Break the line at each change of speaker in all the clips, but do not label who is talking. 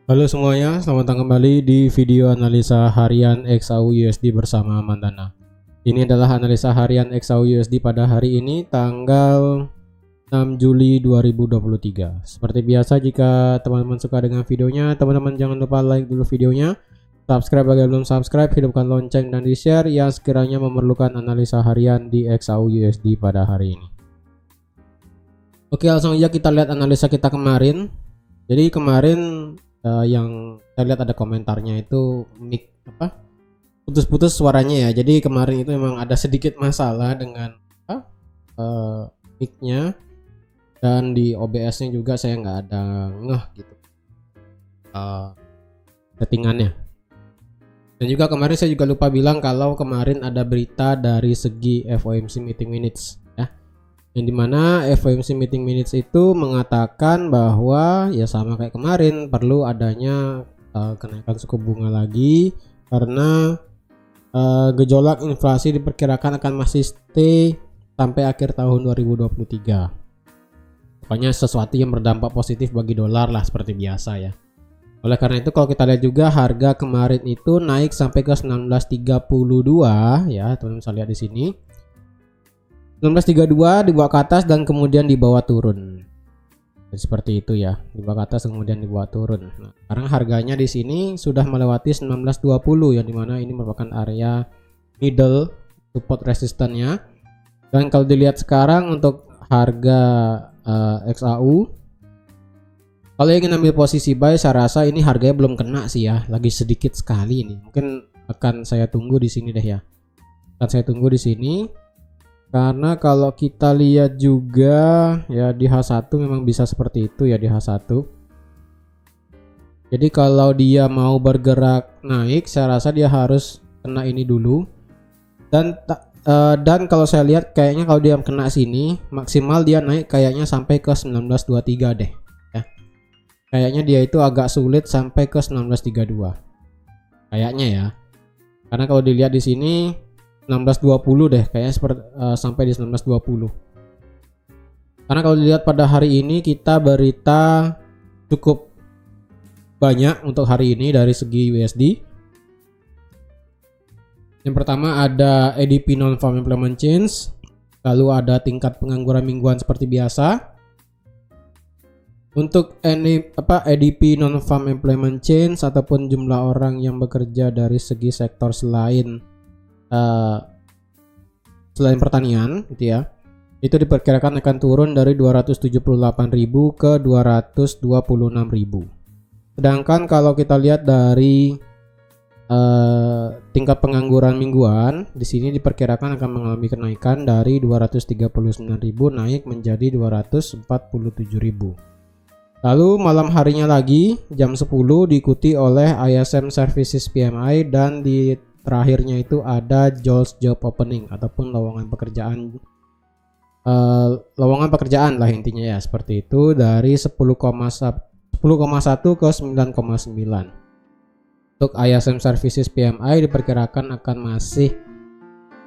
Halo semuanya, selamat datang kembali di video analisa harian XAU USD bersama Mandana. Ini adalah analisa harian XAU USD pada hari ini tanggal 6 Juli 2023. Seperti biasa, jika teman-teman suka dengan videonya, teman-teman jangan lupa like dulu videonya, subscribe bagi yang belum subscribe, hidupkan lonceng dan di-share yang sekiranya memerlukan analisa harian di XAU USD pada hari ini. Oke, langsung aja kita lihat analisa kita kemarin. Jadi kemarin yang saya lihat ada komentarnya itu mic putus-putus suaranya ya. Jadi kemarin itu memang ada sedikit masalah dengan mic-nya, dan di OBS-nya juga saya nggak ada gitu settingannya. Dan juga kemarin saya juga lupa bilang kalau kemarin ada berita dari segi FOMC meeting minutes ya, yang dimana FOMC meeting minutes itu mengatakan bahwa ya sama kayak kemarin perlu adanya kenaikan suku bunga lagi karena gejolak inflasi diperkirakan akan masih stay sampai akhir tahun 2023. Pokoknya sesuatu yang berdampak positif bagi dolar lah seperti biasa ya. Oleh karena itu kalau kita lihat juga harga kemarin itu naik sampai ke 1932 ya, teman-teman bisa lihat di sini. 1932 dibawa ke atas dan kemudian dibawa turun. Jadi seperti itu ya, dibawa ke atas kemudian dibawa turun. Nah, sekarang harganya di sini sudah melewati 1920 yang dimana ini merupakan area middle support resistance-nya. Dan kalau dilihat sekarang untuk harga XAU, kalau ingin ambil posisi buy, saya rasa ini harganya belum kena sih ya, lagi sedikit sekali ini. Mungkin akan saya tunggu di sini deh ya. Akan saya tunggu di sini. Karena kalau kita lihat juga ya di H1 memang bisa seperti itu ya di H1. Jadi kalau dia mau bergerak naik, saya rasa dia harus kena ini dulu. Dan kalau saya lihat kayaknya kalau dia kena sini, maksimal dia naik kayaknya sampai ke 1923 deh. Ya. Kayaknya dia itu agak sulit sampai ke 1932. Kayaknya ya. Karena kalau dilihat di sini 1920 deh kayaknya sampai di 1920. Karena kalau dilihat pada hari ini kita berita cukup banyak untuk hari ini dari segi USD. Yang pertama ada ADP non-farm employment change, lalu ada tingkat pengangguran mingguan seperti biasa. Untuk ADP non-farm employment change ataupun jumlah orang yang bekerja dari segi sektor selain pertanian gitu ya, itu diperkirakan akan turun dari 278.000 ke 226.000. Sedangkan kalau kita lihat dari tingkat pengangguran mingguan, di sini diperkirakan akan mengalami kenaikan dari 239.000 naik menjadi 247.000. Lalu malam harinya lagi jam 10 diikuti oleh ISM Services PMI, dan di terakhirnya itu ada JOLTS Job Opening ataupun lowongan pekerjaan lah intinya ya, seperti itu, dari 10,1 ke 9,9. Untuk ISM Services PMI diperkirakan akan masih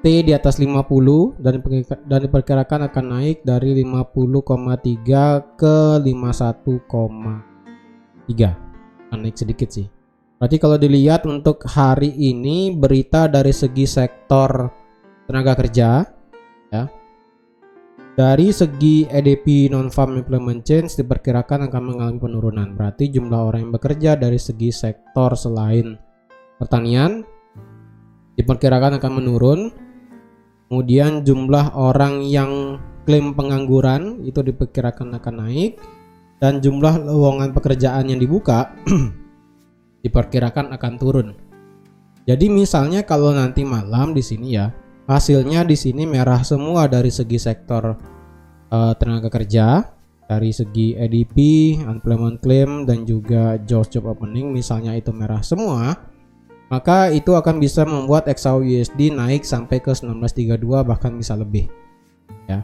stay di atas 50 dan diperkirakan akan naik dari 50,3 ke 51,3. Akan naik sedikit sih. Berarti kalau dilihat untuk hari ini berita dari segi sektor tenaga kerja ya, dari segi ADP non-farm employment change diperkirakan akan mengalami penurunan. Berarti jumlah orang yang bekerja dari segi sektor selain pertanian diperkirakan akan menurun. Kemudian jumlah orang yang klaim pengangguran itu diperkirakan akan naik, dan jumlah lowongan pekerjaan yang dibuka diperkirakan akan turun. Jadi misalnya kalau nanti malam di sini ya, hasilnya di sini merah semua dari segi sektor tenaga kerja, dari segi ADP, unemployment claim, dan juga job opening misalnya itu merah semua, maka itu akan bisa membuat XAU USD naik sampai ke 1932 bahkan bisa lebih. Ya.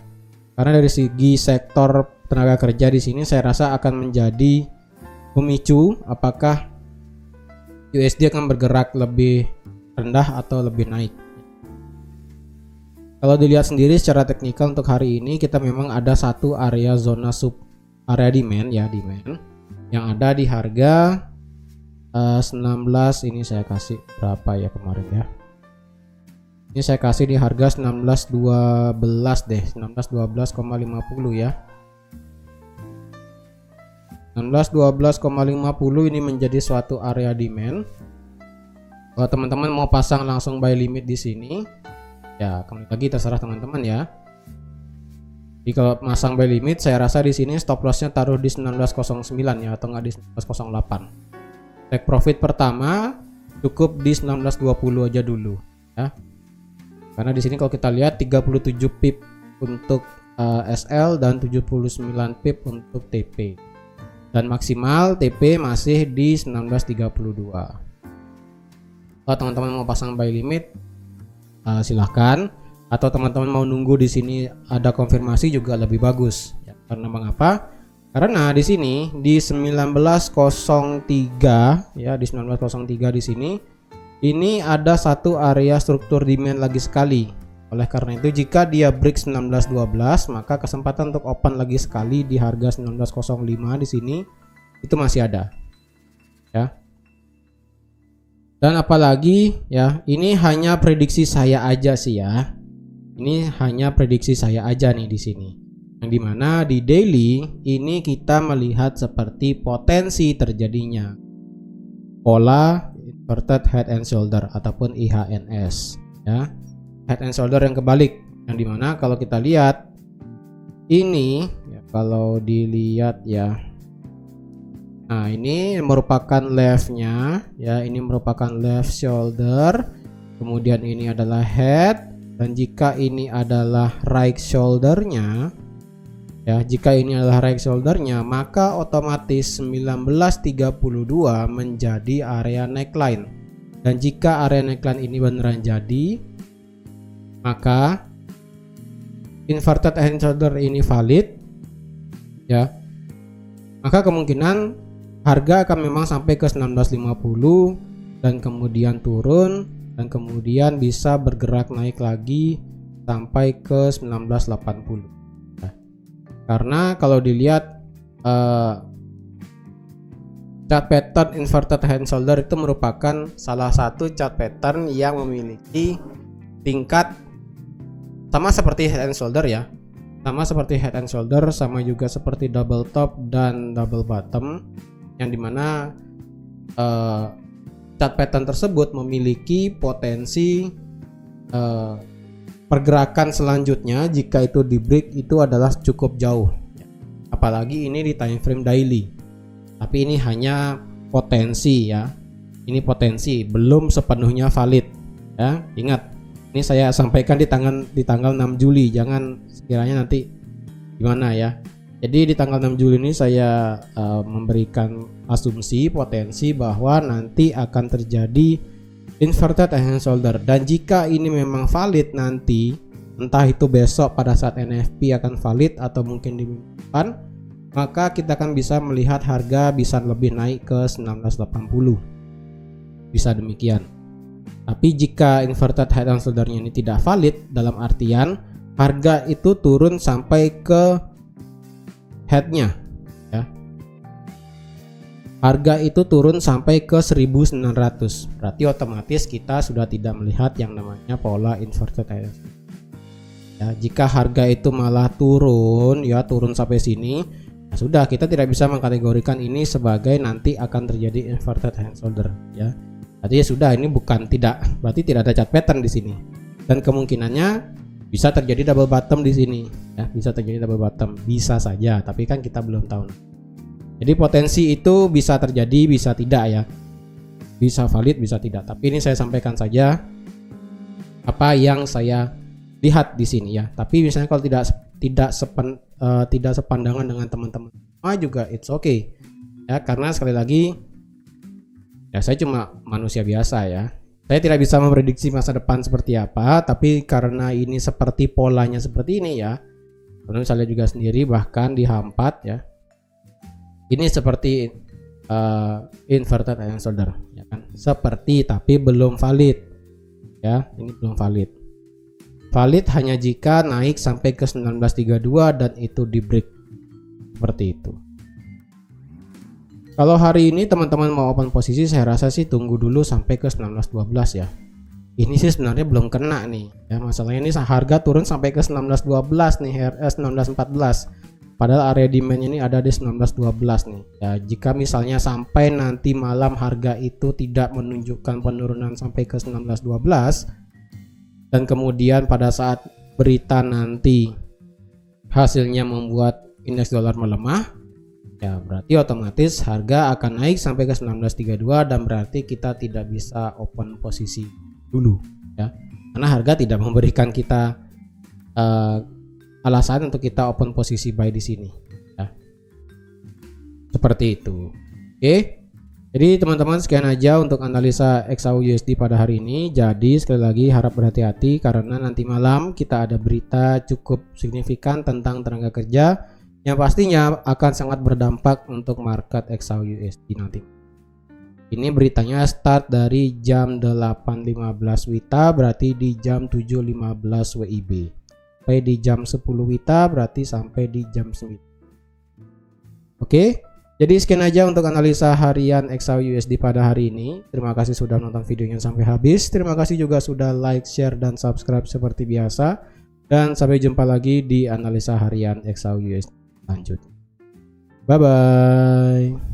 Karena dari segi sektor tenaga kerja di sini saya rasa akan menjadi pemicu apakah USD akan bergerak lebih rendah atau lebih naik. Kalau dilihat sendiri secara teknikal untuk hari ini kita memang ada satu area zona area demand ya, demand yang ada di harga 19, ini saya kasih berapa ya kemarin ya, ini saya kasih di harga 19.12 deh, 19.12,50 ya. 19.12,50 ini menjadi suatu area demand. Kalau teman-teman mau pasang langsung buy limit di sini, ya kembali lagi terserah teman-teman ya. Jadi kalau pasang buy limit, saya rasa di sini stop lossnya taruh di 19.09 ya, atau enggak di 19.08. Take profit pertama cukup di 19.20 aja dulu ya. Karena di sini kalau kita lihat 37 pip untuk SL dan 79 pip untuk TP. Dan maksimal TP masih di 19.32. Kalau teman-teman mau pasang buy limit, silahkan. Atau teman-teman mau nunggu di sini ada konfirmasi juga lebih bagus. Ya, karena mengapa? Karena di sini di 19.03 ya, di 19.03 di sini ini ada satu area struktur demand lagi sekali. Oleh karena itu jika dia break 19.12, maka kesempatan untuk open lagi sekali di harga 19.05 di sini itu masih ada. Ya. Dan apalagi ya, ini hanya prediksi saya aja sih ya. Ini hanya prediksi saya aja nih di sini. Yang dimana di daily ini kita melihat seperti potensi terjadinya pola inverted head and shoulder ataupun IHNS ya. Head and shoulder yang kebalik, yang dimana kalau kita lihat ini ya, kalau dilihat ya, nah ini merupakan leftnya ya, ini merupakan left shoulder, kemudian ini adalah head, dan jika ini adalah right shouldernya ya, jika ini adalah right shouldernya, maka otomatis 19.32 menjadi area neckline. Dan jika area neckline ini beneran jadi, maka inverted head and shoulder ini valid ya, maka kemungkinan harga akan memang sampai ke 19.50 dan kemudian turun dan kemudian bisa bergerak naik lagi sampai ke 19.80 ya. Karena kalau dilihat chart pattern inverted head and shoulder itu merupakan salah satu chart pattern yang memiliki tingkat sama seperti head and shoulder ya, sama seperti head and shoulder, sama juga seperti double top dan double bottom, yang dimana chart pattern tersebut memiliki potensi pergerakan selanjutnya jika itu di break itu adalah cukup jauh, apalagi ini di time frame daily. Tapi ini hanya potensi ya, ini potensi, belum sepenuhnya valid ya. Ingat, ini saya sampaikan di tanggal 6 Juli, jangan sekiranya nanti gimana ya. Jadi di tanggal 6 Juli ini saya memberikan asumsi potensi bahwa nanti akan terjadi inverted head and shoulder, dan jika ini memang valid nanti, entah itu besok pada saat NFP akan valid atau mungkin di minggu depan, maka kita akan bisa melihat harga bisa lebih naik ke 19.80, bisa demikian. Tapi jika inverted head and shoulder-nya ini tidak valid, dalam artian harga itu turun sampai ke head-nya ya. Harga itu turun sampai ke 1900. Berarti otomatis kita sudah tidak melihat yang namanya pola inverted head and shoulder. Ya, jika harga itu malah turun ya, turun sampai sini, ya sudah, kita tidak bisa mengkategorikan ini sebagai nanti akan terjadi inverted head and shoulder ya. Berarti ya sudah, ini bukan tidak, berarti tidak ada chart pattern di sini. Dan kemungkinannya bisa terjadi double bottom di sini ya, bisa terjadi double bottom, bisa saja, tapi kan kita belum tahu. Jadi potensi itu bisa terjadi, bisa tidak ya. Bisa valid, bisa tidak. Tapi ini saya sampaikan saja apa yang saya lihat di sini ya. Tapi misalnya kalau tidak sepandangan dengan teman-teman juga it's okay. Ya, karena sekali lagi ya, saya cuma manusia biasa ya. Saya tidak bisa memprediksi masa depan seperti apa, tapi karena ini seperti polanya seperti ini ya. Teman-teman bisa lihat juga sendiri, bahkan di H4 ya. Ini seperti inverted head and shoulder ya kan. Seperti, tapi belum valid. Ya, ini belum valid. Valid hanya jika naik sampai ke 1932 dan itu di break. Seperti itu. Kalau hari ini teman-teman mau open posisi, saya rasa sih tunggu dulu sampai ke 19.12 ya. Ini sih sebenarnya belum kena nih ya, masalahnya ini harga turun sampai ke 19.12 nih, 19.14, padahal area demandnya ini ada di 19.12 nih ya. Jika misalnya sampai nanti malam harga itu tidak menunjukkan penurunan sampai ke 19.12 dan kemudian pada saat berita nanti hasilnya membuat indeks dolar melemah, ya berarti otomatis harga akan naik sampai ke 19.32 dan berarti kita tidak bisa open posisi dulu ya, karena harga tidak memberikan kita alasan untuk kita open posisi buy di sini ya. Seperti itu. Oke, jadi teman-teman sekian aja untuk analisa XAU-USD pada hari ini. Jadi sekali lagi harap berhati-hati karena nanti malam kita ada berita cukup signifikan tentang tenaga kerja yang pastinya akan sangat berdampak untuk market XAU-USD nanti. Ini beritanya start dari jam 8.15 WITA, berarti di jam 7.15 WIB. Sampai di jam 10 WITA, berarti sampai di jam 9. Oke, jadi sekian aja untuk analisa harian XAU-USD pada hari ini. Terima kasih sudah nonton videonya sampai habis. Terima kasih juga sudah like, share, dan subscribe seperti biasa. Dan sampai jumpa lagi di analisa harian XAU-USD lanjut. Bye-bye.